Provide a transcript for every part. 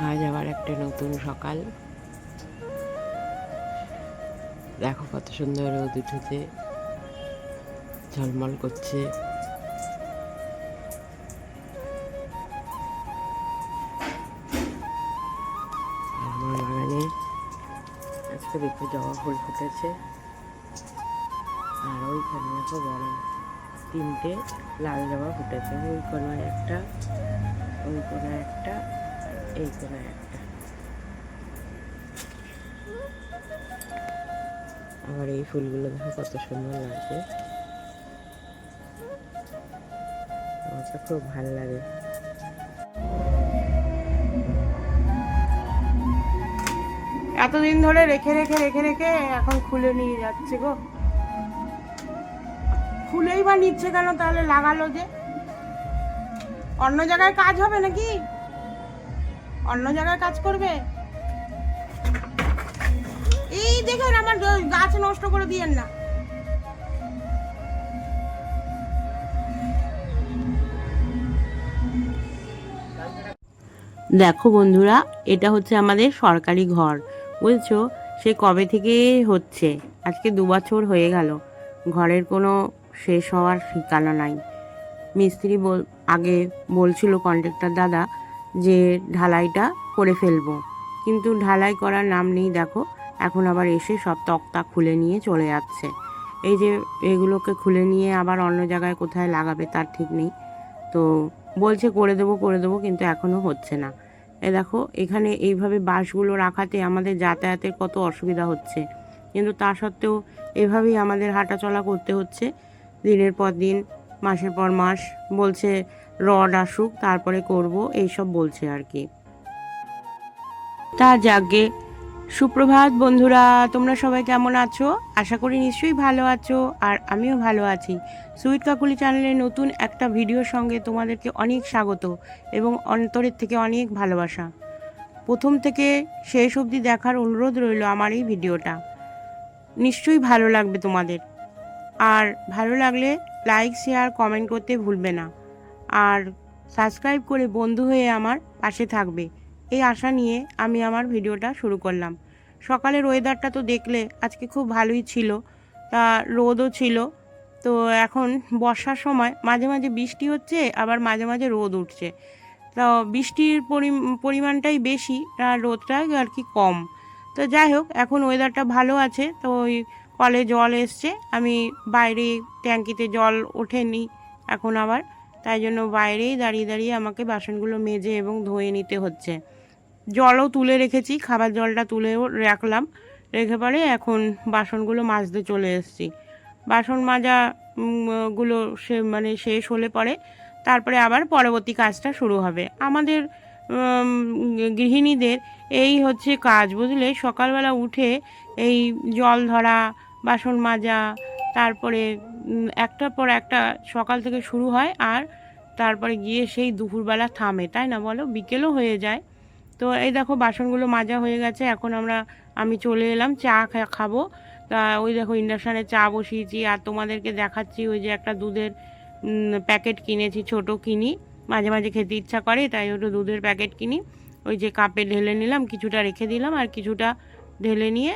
আজ আবার একটা নতুন সকাল। দেখো কত সুন্দর রোদ উঠেছে, ঝলমল করছে। আর আমার বাগানে আজকে দেখো জবা ফুল ফুটেছে। আর ওইখানে দেখো বড় 3টে লাল জবা ফুটেছে। ওই কোনায় একটা, ওই কোনায় একটা, এই কোনায় একটা। আবার এই ফুলগুলো দেখো কত সুন্দর লাগছে, আমার তো খুব ভালো লাগে। এতদিন ধরে রেখে রেখে রেখে রেখে এখন খুলে নিয়ে যাচ্ছে গো। খুলেই বা নিচ্ছে কেন তাহলে? লাগালো যে। অন্য জায়গায় কাজ হবে নাকি? অন্য জায়গায় কাজ করবে? এই দেখেন আমার গাছ নষ্ট করে দিয়েন না। দেখো বন্ধুরা, এটা হচ্ছে আমাদের সরকারি ঘর, বুঝছো? সে কবে থেকে হচ্ছে, আজকে 2 বছর হয়ে গেল। ঘরের কোনো শেষ হওয়ার ঠিকানা নাই। মিস্ত্রি আগে বলছিল কন্ট্রাক্টর দাদা যে ঢালাইটা করে ফেলবো, কিন্তু ঢালাই করার নাম নেই। দেখো এখন আবার এসে সব তক্তা খুলে নিয়ে চলে যাচ্ছে। এই যে এগুলোকে খুলে নিয়ে আবার অন্য জায়গায় কোথায় লাগাবে তার ঠিক নেই। তো বলছে করে দেবো, কিন্তু এখনও হচ্ছে না। দেখো এখানে এইভাবে বাঁশগুলো রাখাতে আমাদের যাতায়াতের কত অসুবিধা হচ্ছে, কিন্তু তা সত্ত্বেও এভাবেই আমাদের হাঁটাচলা করতে হচ্ছে দিনের পর দিন, মাসের পর মাস। বলছে রড আসুক তারপরে করব, এইসব বলছে আর কি। তা যাগে, সুপ্রভাত বন্ধুরা, তোমরা সবাই কেমন আছো? আশা করি নিশ্চয়ই ভালো আছো, আর আমিও ভালো আছি। সুইট কাকুলি চ্যানেলের নতুন একটা ভিডিওর সঙ্গে তোমাদেরকে অনেক স্বাগত এবং অন্তরের থেকে অনেক ভালোবাসা। প্রথম থেকে শেষ অবধি দেখার অনুরোধ রইল আমার এই ভিডিওটা। নিশ্চয়ই ভালো লাগবে তোমাদের। আর ভালো লাগলে লাইক, শেয়ার, কমেন্ট করতে ভুলবে না। আর সাবস্ক্রাইব করে বন্ধু হয়ে আমার পাশে থাকবে, এই আশা নিয়ে আমি আমার ভিডিওটা শুরু করলাম। সকালের ওয়েদারটা তো দেখলে, আজকে খুব ভালোই ছিল, তা রোদও ছিল। তো এখন বর্ষার সময় মাঝে মাঝে বৃষ্টি হচ্ছে, আবার মাঝে মাঝে রোদ উঠছে। তো বৃষ্টির পরিমাণটাই বেশি আর রোদটা আর কি কম। তো যাই হোক, এখন ওয়েদারটা ভালো আছে। তো ওই কলে জল এসছে, আমি বাইরে ট্যাঙ্কিতে জল ওঠেনি এখন আবার, তাই জন্য বাইরেই দাঁড়িয়ে দাঁড়িয়ে আমাকে বাসনগুলো মেজে এবং ধুয়ে নিতে হচ্ছে। জলও তুলে রেখেছি, খাবার জলটা তুলেও রাখলাম, রেখে পরে এখন বাসনগুলো মাজতে চলে এসেছি। বাসন মাজা গুলো শেষ হলে পরে তারপরে আবার পরবর্তী কাজটা শুরু হবে আমাদের গৃহিণীদের। এই হচ্ছে কাজ, বুঝলে? সকালবেলা উঠে এই জল ধরা, বাসন মাজা, তারপরে একটার পর একটা সকাল থেকে শুরু হয়, আর তারপরে গিয়ে সেই দুপুরবেলা থামে, তাই না বলো? বিকেলও হয়ে যায়। তো এই দেখো বাসনগুলো মাজা হয়ে গেছে, এখন আমি চলে এলাম চা খাবো। তা ওই দেখো ইন্ডাকশানে চা বসিয়েছি, আর তোমাদেরকে দেখাচ্ছি ওই যে একটা দুধের প্যাকেট কিনেছি, ছোট কিনি, মাঝে মাঝে খেতে ইচ্ছা করে তাই ওটা দুধের প্যাকেট কিনি। ওই যে কাপে ঢেলে নিলাম, কিছুটা রেখে দিলাম, আর কিছুটা ঢেলে নিয়ে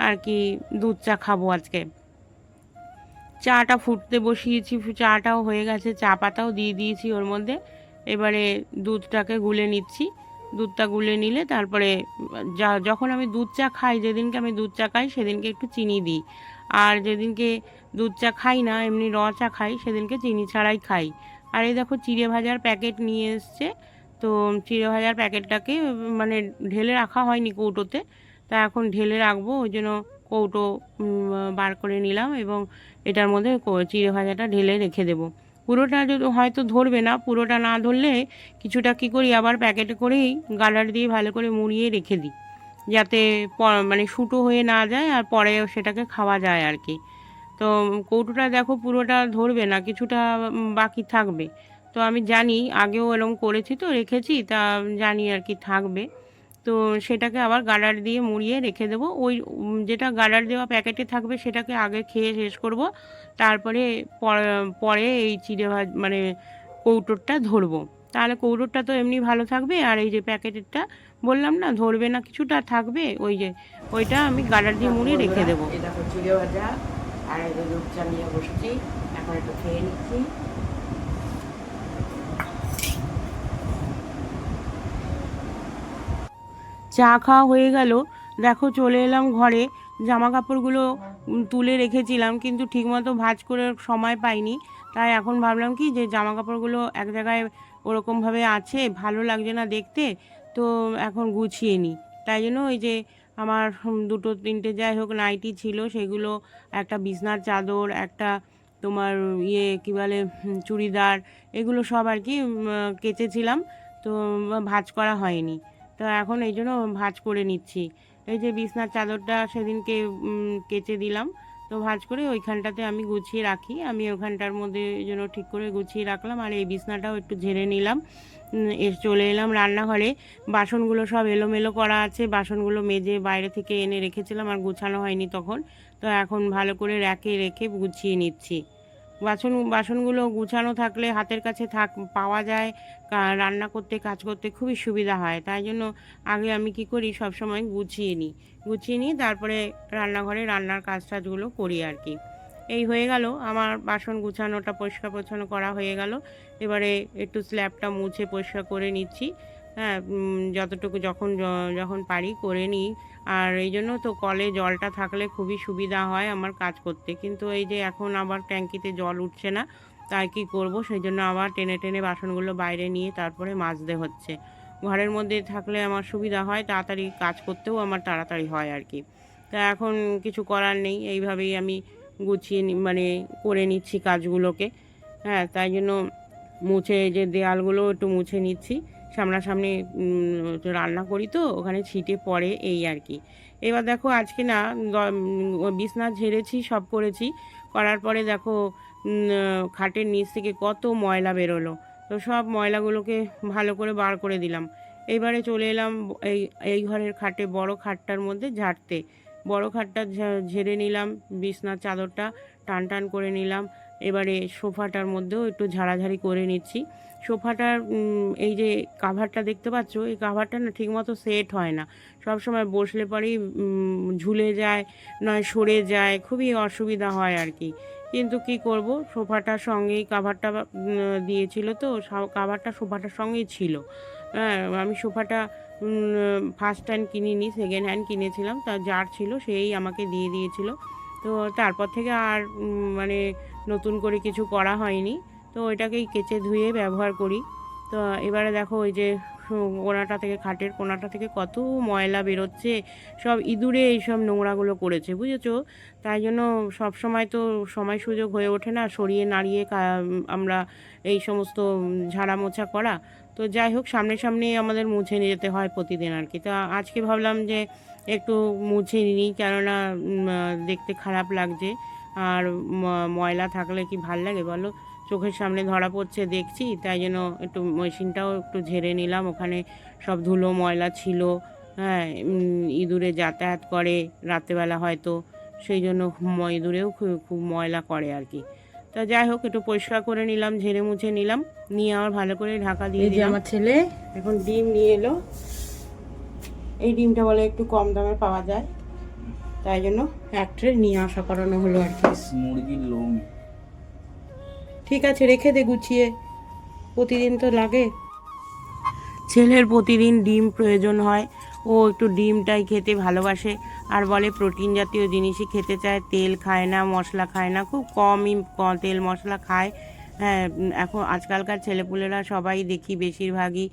আর কি দুধ চা খাবো আজকে। চাটা ফুটতে বসিয়েছি, চাটাও হয়ে গেছে, চা পাতাও দিয়ে দিয়েছি ওর মধ্যে। এবারে দুধটাকে গুলে নিচ্ছি। দুধটা গুলে নিলে তারপরে যখন আমি দুধ চা খাই, যেদিনকে আমি দুধ চা খাই সেদিনকে একটু চিনি দিই, আর যেদিনকে দুধ চা খাই না, এমনি র চা খাই, সেদিনকে চিনি ছাড়াই খাই। আর এই দেখো চিড়ে ভাজার প্যাকেট নিয়ে এসছে। তো চিড়ে ভাজার প্যাকেটটাকে ঢেলে রাখা হয়নি কৌটোতে, তা এখন ঢেলে রাখবো, ওই জন্য কৌটো বার করে নিলাম এবং এটার মধ্যে চিড়ে ভাজাটা ঢেলে রেখে দেবো। পুরোটা যদি হয়তো ধরবে না, পুরোটা না ধরলে কিছুটা কী করি, আবার প্যাকেটে করেই গার্ডার দিয়ে ভালো করে মুড়িয়ে রেখে দিই, যাতে শুটো হয়ে না যায় আর পরে সেটাকে খাওয়া যায় আর কি। তো কৌটোটা দেখো পুরোটা ধরবে না, কিছুটা বাকি থাকবে। তো আমি জানি, আগেও এরকম করেছি তো রেখেছি, তা জানি আর কি থাকবে। তো সেটাকে আবার গার্ডার দিয়ে মুড়িয়ে রেখে দেবো। ওই যেটা গার্ডার দেওয়া প্যাকেটে থাকবে সেটাকে আগে খেয়ে শেষ করব, তারপরে পরে এই চিড়ে কৌটোরটা ধরবো। তাহলে কৌটোটা তো এমনি ভালো থাকবে, আর এই যে প্যাকেটেরটা বললাম না ধরবে না, কিছুটা থাকবে, ওই যে ওইটা আমি গাডার দিয়ে মুড়ে রেখে দেবো। এটা চিড়ে ভাজা আর এই যে দুধ চা নিয়ে বসেছি, এখন একটু খেয়ে নিচ্ছি। চা খাওয়া হয়ে গেল, দেখো চলে এলাম ঘরে। জামা কাপড়গুলো তুলে রেখেছিলাম, কিন্তু ঠিকমতো ভাঁজ করে সময় পাইনি। তাই এখন ভাবলাম কি যে জামা কাপড়গুলো এক জায়গায় ওরকমভাবে আছে, ভালো লাগছে না দেখতে, তো এখন গুছিয়ে নিই। তাই জন্য ওই যে আমার দুটো তিনটে যাই হোক নাইটি ছিল, সেগুলো, একটা বিছনার চাদর, একটা তোমার কী বলে চুড়িদার, এগুলো সব আর কি কেচেছিলাম, তো ভাঁজ করা হয়নি। তো এখন এই জন্য ভাঁজ করে নিচ্ছি। এই যে বিছনার চাদরটা সেদিনকে কেচে দিলাম, তো ভাঁজ করে ওইখানটাতে আমি গুছিয়ে রাখি, আমি ওখানটার মধ্যে এই জন্য ঠিক করে গুছিয়ে রাখলাম। আর এই বিছনাটাও একটু ঝেড়ে নিলাম। চলে এলাম রান্নাঘরে। বাসনগুলো সব এলোমেলো করা আছে, বাসনগুলো মেজে বাইরে থেকে এনে রেখেছিলাম, আর গুছানো হয়নি তখন। তো এখন ভালো করে র্যাকে রেখে গুছিয়ে নিচ্ছি। বাসনগুলো গুছানো থাকলে হাতের কাছে পাওয়া যায়, রান্না করতে কাজ করতে খুবই সুবিধা হয়। তাই জন্য আগে আমি কি করি, সবসময় গুছিয়ে নিই, তারপরে রান্নাঘরে রান্নার কাজ টাজগুলো করি আর কি। এই হয়ে গেল আমার বাসন গুছানোটা, পরিষ্কার পরিচ্ছন্ন করা হয়ে গেল। এবারে একটু স্ল্যাবটা মুছে পরিষ্কার করে নিচ্ছি। হ্যাঁ, যতটুকু যখন পারি করে নিই। আর এই জন্য তো কলে জলটা থাকলে খুবই সুবিধা হয় আমার কাজ করতে, কিন্তু এই যে এখন আবার ট্যাঙ্কিতে জল উঠছে না, তাই কি করব, সেই জন্য আবার টেনে টেনে বাসনগুলো বাইরে নিয়ে তারপরে মাজতে হচ্ছে। ঘরের মধ্যে থাকলে আমার সুবিধা হয়, তাড়াতাড়ি কাজ করতেও আমার তাড়াতাড়ি হয় আর কি। তা এখন কিছু করার নেই, এইভাবেই আমি গুছিয়ে মানে করে নিচ্ছি কাজগুলোকে। হ্যাঁ, তাই জন্য মুছে যে দেয়ালগুলো একটু মুছে নিচ্ছি। সামনাসামনি রান্না করি তো ওখানে ছিটে পড়ে, এই আর কি। এবার দেখো আজকে না বিছনা ঝেড়েছি, সব করেছি, করার পরে দেখো খাটের নিচ থেকে কত ময়লা বেরোলো। তো সব ময়লাগুলোকে ভালো করে বার করে দিলাম। এইবারে চলে এলাম এই এই ঘরের খাটে, বড় খাটটার মধ্যে ঝাড়তে। বড় খাটটা ঝেড়ে নিলাম, বিছনার চাদরটা টান টান করে নিলাম। এবারে সোফাটার মধ্যেও একটু ঝাড়াঝাড়ি করে নিচ্ছি। সোফাটার এই যে কাভারটা দেখতে পাচ্ছ, এই কাভারটা না ঠিকমতো সেট হয় না, সব সময় বসলে পরেই ঝুলে যায়, নয় সরে যায়, খুবই অসুবিধা হয় আর কি। কিন্তু কি করব, সোফাটার সঙ্গেই কাভারটা দিয়েছিল, তো কাভারটা সোফাটার সঙ্গেই ছিল। হ্যাঁ, আমি সোফাটা ফার্স্ট হ্যান্ড কিনিনি, সেকেন্ড হ্যান্ড কিনেছিলাম, তা যার ছিল সেই আমাকে দিয়ে দিয়েছিল। তো তারপর থেকে আর মানে নতুন করে কিছু করা হয়নি, তো ওইটাকেই কেচে ধুয়ে ব্যবহার করি। তো এবারে দেখো ওই যে কোনাটা থেকে, খাটের কোনাটা থেকে কত ময়লা বেরোচ্ছে, সব ইঁদুরে এইসব নোংরাগুলো করেছে, বুঝেছো। তাই জন্য সব সময় তো সময় সুযোগ হয়ে ওঠে না সরিয়ে নাড়িয়ে আমরা এই সমস্ত ঝাড়া মোছা করা। তো যাই হোক, সামনে সামনে আমাদের মুছে নিয়ে যেতে হয় প্রতিদিন আর কি। তা আজকে ভাবলাম যে একটু মুছে নিই, কেননা দেখতে খারাপ লাগছে, আর ময়লা থাকলে কি ভাল লাগে বলো, চোখের সামনে ধরা পড়ছে দেখছি, তাই জন্য একটু মেশিনটাও একটু ঝেড়ে নিলাম। ওখানে সব ধুলো ময়লা ছিল। হ্যাঁ, ইঁদুরে যাতায়াত করে রাত্রেবেলা হয়তো, সেই জন্য ইঁদুরেও খুব ময়লা করে আর কি। তা যাই হোক, একটু পরিষ্কার করে নিলাম, ঝেড়ে মুছে নিলাম, নিয়ে আবার ভালো করে ঢাকা দিয়ে দিলাম। আমার ছেলে এখন ডিম নিয়ে এলো, এই ডিমটা বলে একটু কম দামে পাওয়া যায়, তাই জন্য এক ট্রে নিয়ে আসা করানো হলো আর কি। মুরগির লোম। ঠিক আছে, রেখে দে গুছিয়ে, প্রতিদিন তো লাগে। ছেলের প্রতিদিন ডিম প্রয়োজন হয়, ও একটু ডিমটাই খেতে ভালোবাসে, আর বলে প্রোটিন জাতীয় জিনিসই খেতে চায়, তেল খায় না, মশলা খায় না, খুব কমই তেল মশলা খায়। হ্যাঁ, এখন আজকালকার ছেলেপুলেরা সবাই দেখি বেশিরভাগই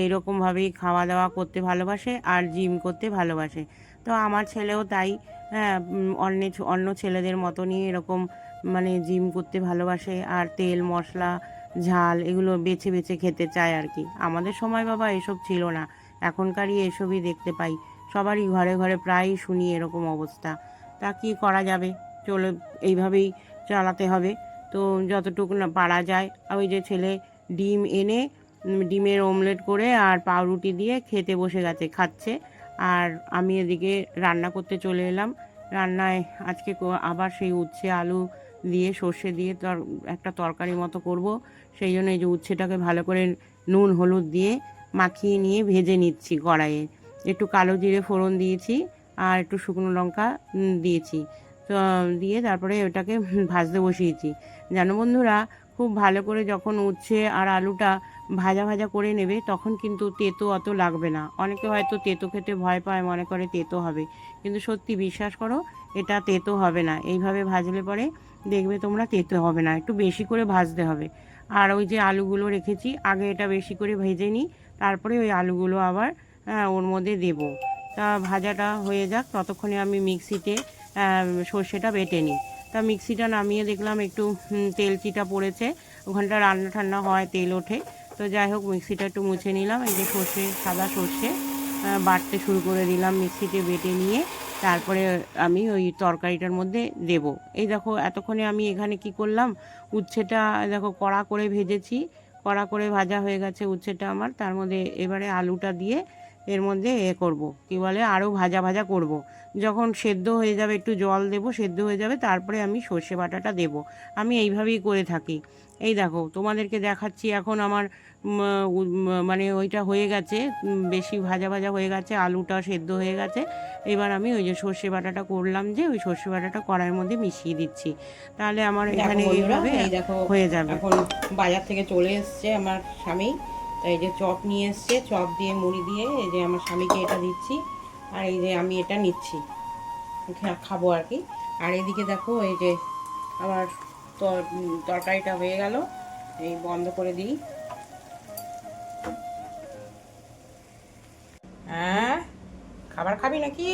এইরকমভাবেই খাওয়া দাওয়া করতে ভালোবাসে আর জিম করতে ভালোবাসে। তো আমার ছেলেও তাই। হ্যাঁ, অন্য ছেলেদের মতনই এরকম মানে জিম করতে ভালোবাসে, আর তেল মশলা ঝাল এগুলো বেছে বেছে খেতে চায় আর কি। আমাদের সময় বাবা এসব ছিল না, এখনকারই এসবই দেখতে পাই, সবারই ঘরে ঘরে প্রায়ই শুনি এরকম অবস্থা। তা কি করা যাবে, চলো এইভাবেই চালাতে হবে। তো যতটুকু না পারা যায়। ওই যে ছেলে ডিম এনে ডিমের অমলেট করে আর পাউরুটি দিয়ে খেতে বসে গেছে, খাচ্ছে। আর আমি এদিকে রান্না করতে চলে এলাম। রান্নায় আজকে আবার সেই উচ্ছে আলু দিয়ে সর্ষে দিয়ে একটা তরকারি মতো করব। সেই জন্য এই যে উচ্ছেটাকে ভালো করে নুন হলুদ দিয়ে মাখিয়ে নিয়ে ভেজে নিচ্ছি কড়াইয়ে। একটু কালো জিরে ফোড়ন দিয়েছি আর একটু শুকনো লঙ্কা দিয়েছি। তো দিয়ে তারপরে ওটাকে ভাজতে বসিয়েছি। জানো বন্ধুরা, খুব ভালো করে যখন উচ্ছে আর আলুটা ভাজা ভাজা করে নেবে তখন কিন্তু তেতো অত লাগবে না। অনেকে হয়তো তেতো খেতে ভয় পায়, মনে করে তেতো হবে, কিন্তু সত্যি বিশ্বাস করো এটা তেতো হবে না। এইভাবে ভাজলে পরে দেখবে তোমরা তেতো হবে না, একটু বেশি করে ভাজতে হবে। আর ওই যে আলুগুলো রেখেছি আগে, এটা বেশি করে ভেজে নিই, তারপরে ওই আলুগুলো আবার ওর মধ্যে দেব। তা ভাজাটা হয়ে যাক, ততক্ষণে আমি মিক্সিতে সর্ষেটা বেটে নিই। তা মিক্সিটা নামিয়ে দেখলাম একটু তেল চিটা পড়েছে, ওখানটা রান্না ঠান্না হয় তেল ওঠে। তো যাই হোক মিক্সিটা একটু মুছে নিলাম। এই যে সর্ষে, সাদা সর্ষে বাটতে শুরু করে দিলাম মিক্সিতে বেটে নিয়ে। তারপরে আমি ওই তরকারিটার মধ্যে দেব। এই দেখো এতক্ষণে আমি এখানে কি করলাম, উচ্ছেটা দেখো কড়া করে ভেজেছি, কড়া করে ভাজা হয়ে গেছে উচ্ছেটা আমার। তার মধ্যে এবারে আলুটা দিয়ে এর মধ্যে করব, কি বলে, আরও ভাজা ভাজা করব। যখন সেদ্ধ হয়ে যাবে একটু জল দেব, সেদ্ধ হয়ে যাবে তারপরে আমি সর্ষে বাটাটা দেব। আমি এইভাবেই করে থাকি। এই দেখো তোমাদেরকে দেখাচ্ছি এখন আমার মানে ওইটা হয়ে গেছে, বেশি ভাজা ভাজা হয়ে গেছে, আলুটা সেদ্ধ হয়ে গেছে। এবার আমি ওই যে সর্ষে বাটাটা করলাম, যে ওই সর্ষে বাটাটা কড়াইয়ের মধ্যে মিশিয়ে দিচ্ছি, তাহলে আমার এখানে এইভাবে এই দেখো হয়ে যাবে। এখন বাজার থেকে চলে এসছে আমার স্বামী। তাই এই যে চপ নিয়ে এসছে, চপ দিয়ে মুড়ি দিয়ে এই যে আমার স্বামীকে এটা দিচ্ছি, আর এই যে আমি এটা নিচ্ছি, খাবো আর কি। আর এদিকে দেখো এই যে আমার তরকারিটা হয়ে গেল, এই বন্ধ করে দিই। হ্যাঁ, খাবার খাবি নাকি?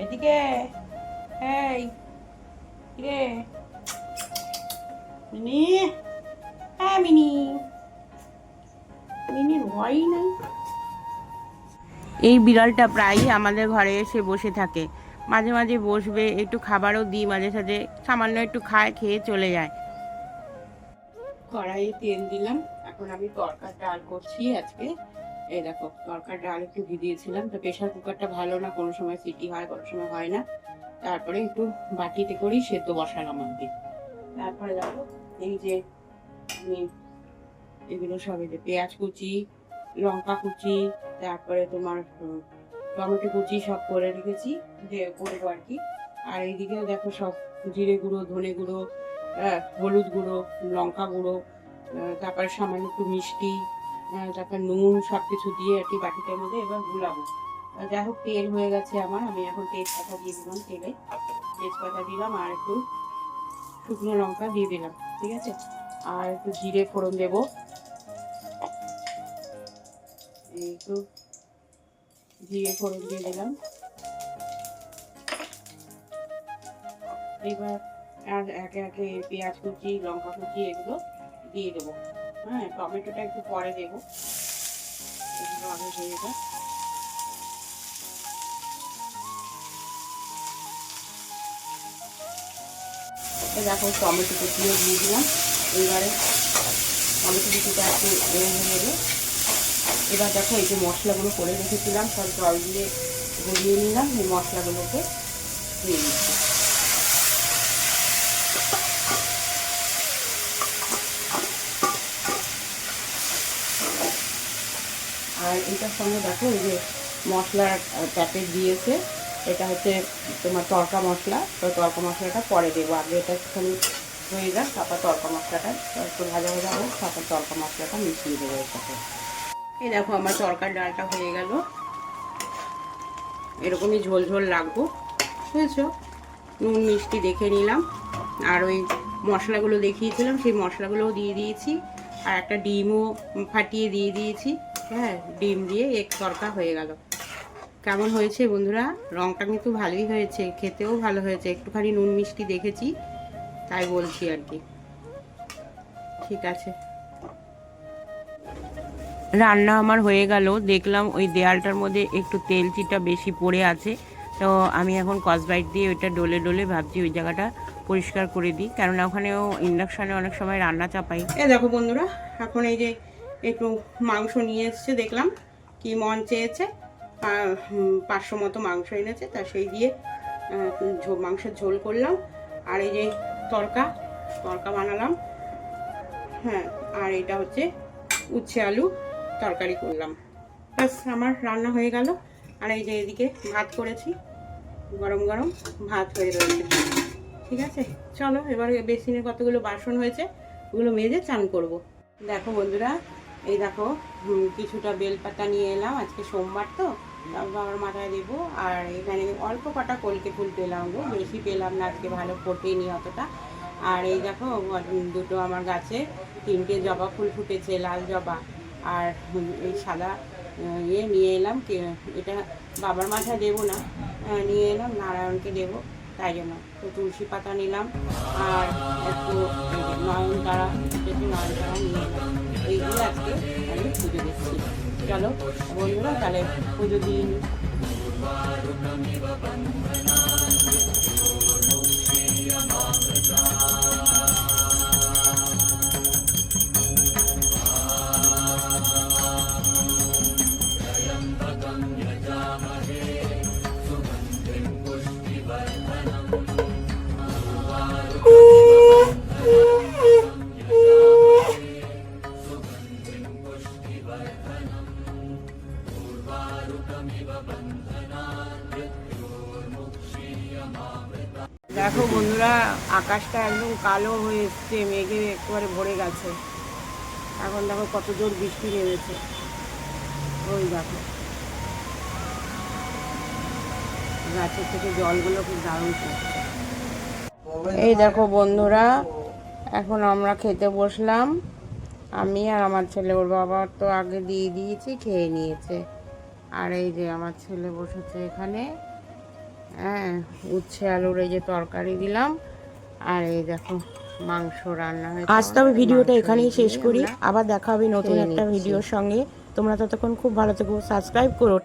এদিকে এই রে মিনি, হ্যাঁ মিনি, মিনির ভয়ই নাই। এই বিড়ালটা প্রায়ই আমাদের ঘরে এসে বসে থাকে, মাঝে মাঝে বসবে, একটু খাবারও দিই মাঝে সাঝে, সামান্য একটু খায়, খেয়ে চলে যায়। কড়াইয়ে তেল দিলাম, এখন আমি তরকার ডাল করছি আজকে। এই দেখো তরকার ডাল একটু ভিজিয়েছিলাম, তো প্রেশার কুকারটা ভালো না, কোনো সময় সিটি হয় কোনো সময় হয় না। তারপরে একটু বাটিতে করেই সেদ্ধ বসালাম আর কি। তারপরে দেখো এই যে আমি এগুলো সব, এই যে পেঁয়াজ কুচি, লঙ্কা কুচি, তারপরে তোমার টমেটো কুচি সব করে রেখেছি, যে করবো আর কি। আর এইদিকেও দেখো সব জিরে গুঁড়ো, ধনে গুঁড়ো, হলুদ গুঁড়ো, লঙ্কা গুঁড়ো, তারপরে সামান্য একটু মিষ্টি, তারপর নুন, সব কিছু দিয়ে আর কি বাটিটার মধ্যে এবার গুলাবো। যাই হোক তেল হয়ে গেছে আমার, আমি এখন তেজপাতা দিয়ে দিলাম, তেলে তেজপাতা দিলাম আর একটু শুকনো লঙ্কা দিয়ে দিলাম, ঠিক আছে। আর একটু জিরে ফোড়ন দেবো, একটু জিরে ফোড়ন দিয়ে দিলাম। এবার আর একে একে পেঁয়াজ কুচি, লঙ্কা কুচি এগুলো দিয়ে দেবো। হ্যাঁ, টমেটোটা একটু পরে দেবো, এগুলো আগে হয়ে যায়। দেখো টমেটো কুচিও দিয়ে দিলাম। এইবারে টমেটো কুচিটা একটু হয়ে নেবে। এবার দেখো এই যে মশলাগুলো করে রেখেছিলাম সব জল দিয়ে গলিয়ে নিলাম, এই মশলাগুলোকে দিয়ে দিচ্ছি। আর এটার সঙ্গে দেখো এই যে মশলার প্যাকেট দিয়েছে, এটা হচ্ছে তোমার তড়কা মশলা। তো তড়কা মশলাটা পরে দেবো, আগে এটা একটুখানি হয়ে যাক, তারপর তড়কা মশলাটা একটু ভাজা ভাজা হোক, তারপর তড়কা মশলাটা মিশিয়ে দেবো এর সাথে। এই দেখো আমার তরকার ডালটা হয়ে গেল, এরকমই ঝোল ঝোল রাখবো, বুঝেছো। নুন মিষ্টি দেখে নিলাম, আর ওই মশলাগুলো দেখিয়েছিলাম সেই মশলাগুলোও দিয়ে দিয়েছি, আর একটা ডিমও ফাটিয়ে দিয়ে দিয়েছি। হ্যাঁ, ডিম দিয়ে এক তরকা হয়ে গেল। কেমন হয়েছে বন্ধুরা? রঙটা কিন্তু ভালোই হয়েছে, খেতেও ভালো হয়েছে, একটুখানি নুন মিষ্টি দেখেছি তাই বলছি আর কি। ঠিক আছে, রান্না আমার হয়ে গেল, দেখলাম ওই দেয়ালটার মধ্যে একটু তেল চিটা বেশি পড়ে আছে। তো আমি এখন কসবাইট দিয়ে ওইটা ডলে ডলে ভাবছি ওই জায়গাটা পরিষ্কার করে দিই, কেননা ওখানেও ইন্ডাকশানে অনেক সময় রান্না চাপাই। এই দেখো বন্ধুরা, এখন এই যে একটু মাংস নিয়ে এসছে, দেখলাম কি মন চেয়েছে, 500 মতো মাংস এনেছে, তা সেই দিয়ে মাংসের ঝোল করলাম। আর এই যে তরকা বানালাম, হ্যাঁ, আর এটা হচ্ছে উচ্ছে আলু তরকারি করলাম। ব্যাস আমার রান্না হয়ে গেল। আর এই যে এদিকে ভাত করেছি, গরম গরম ভাত হয়ে রয়েছে। ঠিক আছে, চলো এবার বেসিনে কতগুলো বাসন হয়েছে ওগুলো মেজে চান করব। দেখো বন্ধুরা, এই দেখো কিছুটা বেলপাতা নিয়ে এলাম, আজকে সোমবার তো বাবার মাথায় দেবো। আর এখানে অল্প কটা কলকে ফুল পেলাম গো, বেশি পেলাম না আজকে, ভালো ফোটেনি অতটা। আর এই দেখো দুটো আমার গাছে 3টে জবা ফুল ফুটেছে, লাল জবা। আর এই সাদা নিয়ে এলাম, এটা বাবার মাথায় দেবো না, নিয়ে এলাম নারায়ণকে দেবো, তাই জন্য তো তুলসী পাতা নিলাম। আর একটু নয়নতারা, নয়নতারা নিয়ে এলাম। এইগুলো আজকে আমি পুজো দিচ্ছি। চলো বন্ধুরা তাহলে পুজো দিয়ে নিই। দেখো বন্ধুরা, আকাশটা একদম কালো হয়ে এসছে, মেঘে একেবারে ভরে গেছে। এখন দেখো কত জোর বৃষ্টি নেমেছে, ওই দেখো গাছের থেকে জলগুলো খুব দারুণ পড়ছে। এই দেখো বন্ধুরা, এখন আমরা খেতে বসলাম, আমি আর আমার ছেলে। ওর বাবা তো আগে দিয়ে দিয়েছি, খেয়ে নিয়েছে। আর এই যে আমার ছেলে বসেছে এখানে, হ্যাঁ, উচ্ছে আলুর এই যে তরকারি দিলাম। আর এই দেখো মাংস রান্না হয়েছে। আজ তবে ভিডিওটা এখানেই শেষ করি, আবার দেখা হবে নতুন একটা ভিডিওর সঙ্গে। তোমরা ততক্ষণ খুব ভালো থেকো, সাবস্ক্রাইব করো।